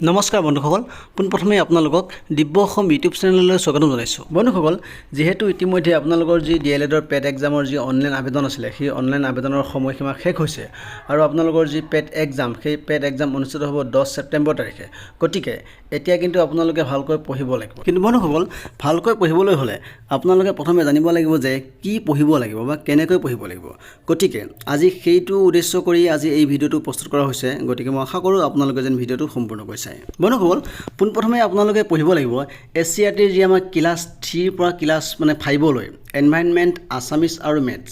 নমস্কাৰ বন্ধুসকল, পোনপ্ৰথমে আপোনালোকক দিব্য অসম ইউটিউব চেনেললৈ স্বাগতম জনাইছোঁ। বন্ধুসকল, যিহেতু ইতিমধ্যে আপোনালোকৰ যি ডিএলএডৰ পেট এক্সামৰ যি অনলাইন আবেদন আছিলে, সেই অনলাইন আবেদনৰ সময়সীমা শেষ হৈছে আৰু আপোনালোকৰ যি পেট এক্সাম, সেই পেট এক্সাম অনুষ্ঠিত হ'ব 10 ছেপ্টেম্বৰ তাৰিখে। গতিকে এতিয়া কিন্তু আপোনালোকে ভালকৈ পঢ়িব লাগিব। কিন্তু বন্ধুসকল, ভালকৈ পঢ়িবলৈ হ'লে আপোনালোকে প্ৰথমে জানিব লাগিব যে কি পঢ়িব লাগিব বা কেনেকৈ পঢ়িব লাগিব। গতিকে আজি সেইটো উদ্দেশ্য কৰি আজি এই ভিডিঅ'টো প্ৰস্তুত কৰা হৈছে। গতিকে মই আশা কৰোঁ আপোনালোকে যেন ভিডিঅ'টো সম্পূৰ্ণ কৰিছে। বন্ধুসকল, পোনপ্ৰথমে আপোনালোকে পঢ়িব লাগিব এছচিআৰটিৰ যি আমাৰ ক্লাছ 3ৰ পৰা ক্লাছ 5লৈ এনভাইৰনমেণ্ট, আছামিজ আৰু মেথছ,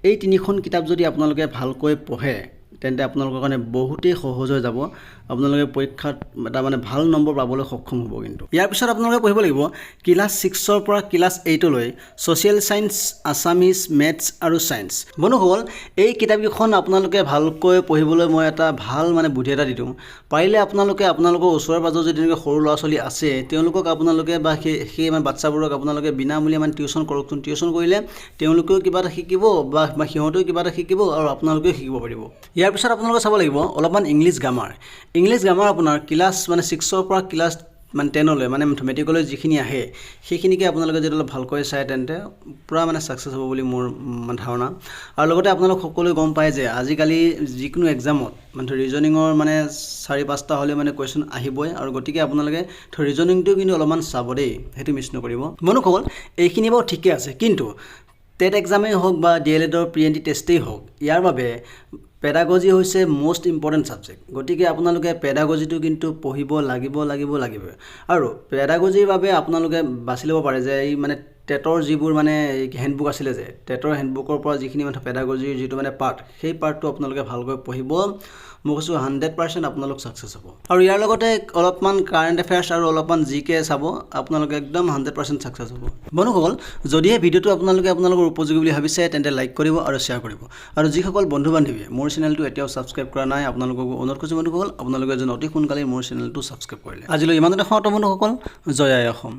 এই তিনিখন কিতাপ যদি আপোনালোকে ভালকৈ পঢ়ে তেন্তে আপোনালোকৰ কাৰণে বহুতেই সহজ হৈ যাব। আপোনালোকে পৰীক্ষাত এটা ভাল নম্বৰ পাবলৈ সক্ষম হ'ব। কিন্তু ইয়াৰ পিছত আপোনালোকে পঢ়িব লাগিব ক্লাছ 6ৰ পৰা ক্লাছ 8লৈ ছ'চিয়েল ছায়েন্স, আছামিজ, মেথছ আৰু ছায়েন্স। বন্ধুসকল, এই কিতাপকেইখন আপোনালোকে ভালকৈ পঢ়িবলৈ মই এটা ভাল বুদ্ধি এটা দি দিওঁ। পাৰিলে আপোনালোকে আপোনালোকৰ ওচৰৰ পাজৰ যদি তেনেকৈ সৰু ল'ৰা ছোৱালী আছে, তেওঁলোকক আপোনালোকে বা সেই বাচ্চাবোৰক আপোনালোকে বিনামূলীয়া টিউশ্যন কৰকচোন। টিউশ্যন কৰিলে তেওঁলোকেও কিবা এটা শিকিব বা সিহঁতেও কিবা এটা শিকিব আৰু আপোনালোকেও শিকিব পাৰিব। ইয়াৰ পিছত আপোনালোকে চাব লাগিব অলপমান ইংলিছ গ্ৰামাৰ। ইংলিছ গ্ৰামাৰ আপোনাৰ ক্লাছ 6ৰ পৰা ক্লাছ 10লৈ মেট্ৰিকলৈ যিখিনি আহে সেইখিনিকে আপোনালোকে যদি অলপ ভালকৈ চায় তেন্তে পূৰা ছাকচেছ হ'ব বুলি মোৰ ধাৰণা। আৰু লগতে আপোনালোক সকলোৱে গম পায় যে আজিকালি যিকোনো এক্সামত ৰিজনিঙৰ 4-5টা হ'লে কুৱেশ্যন আহিবই। আৰু গতিকে আপোনালোকে ৰিজনিংটো কিন্তু অলপমান চাব দেই, সেইটো মিছ নকৰিব। বন্ধুসকল, এইখিনি বাৰু ঠিকে আছে, কিন্তু টেট এক্সামেই হওক বা ডিএলএডৰ প্ৰি-এণ্ট্ৰি টেষ্টেই হওক, ইয়াৰ বাবে পেডাগজি হৈছে মষ্ট ইম্পৰ্টেণ্ট ছাবজেক্ট। গতিকে আপোনালোকে পেডাগজিটো কিন্তু পঢ়িব লাগিব। আৰু পেডাগজিৰ বাবে আপোনালোকে বাছি ল'ব পাৰে যে এই টেটৰ যিবোৰ হেণ্ডবুক আছিলে, যে টেটৰ হেণ্ডবুকৰ পৰা যিখিনি পেডাগজিৰ যিটো পাৰ্ট, সেই পাৰ্টটো আপোনালোকে ভালকৈ পঢ়িব। মই কৈছোঁ 100% আপোনালোক ছাকচেছ হ'ব। আৰু ইয়াৰ লগতে অলপমান কাৰেণ্ট এফেয়াৰ্ছ আৰু অলপমান জিকে চাব, আপোনালোকে একদম 100% ছাকচেছ হ'ব। বন্ধুসকল, যদিহে ভিডিঅ'টো আপোনালোকৰ উপযোগী বুলি ভাবিছে তেন্তে লাইক কৰিব আৰু শ্বেয়াৰ কৰিব। আৰু যিসকল বন্ধু বান্ধৱীয়ে মোৰ চেনেলটো এতিয়াও ছাবস্ক্ৰাইব কৰা নাই, আপোনালোকক অনুৰোধ কৰিছোঁ বন্ধুসকল, আপোনালোকে যেন অতি সোনকালে মোৰ চেনেলটো ছাবস্ক্ৰাইব কৰিলে। আজিলৈ ইমানতে সমাপ্ত বন্ধুসকল। জয় আই অসম।